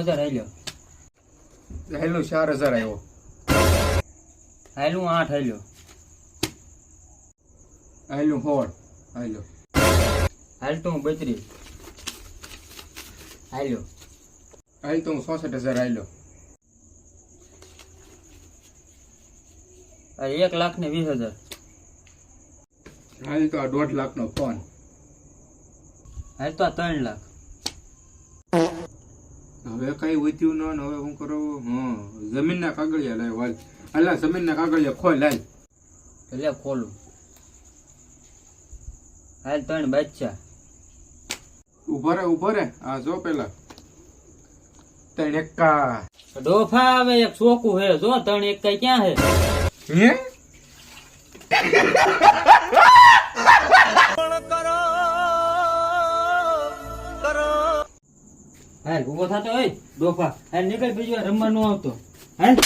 9000 હાલ્યો. હાલું 4000 આવ્યો. હાલું 8 હાલ્યો. હાલું 16 હાલ્યો. હાલતું 32 હાલ્યો. હાલ તો 66000 હાલ્યો. 1,20,000. હાલ તો આ 1.5 લાખનો ફોન. હાલ તો 3 લાખ. હવે કઈ વધ્યું ન ને હવે હું કરું? જમીનના કાગળિયા લાવ હાલ. અલા જમીનના કાગળિયા ખોલ હાલ. એટલે ખોલું. હાલ 3 બચ્ચા. ઉભો રે આ જો પેલા 3 એકા. ડોફા આવે એક છોકું હે જો 3 એકા ક્યાં હે? હે હાલ ઉભો થતો હોય ડોફા. હાલ નીકળ બીજું રમવા નો આવતો. હાલ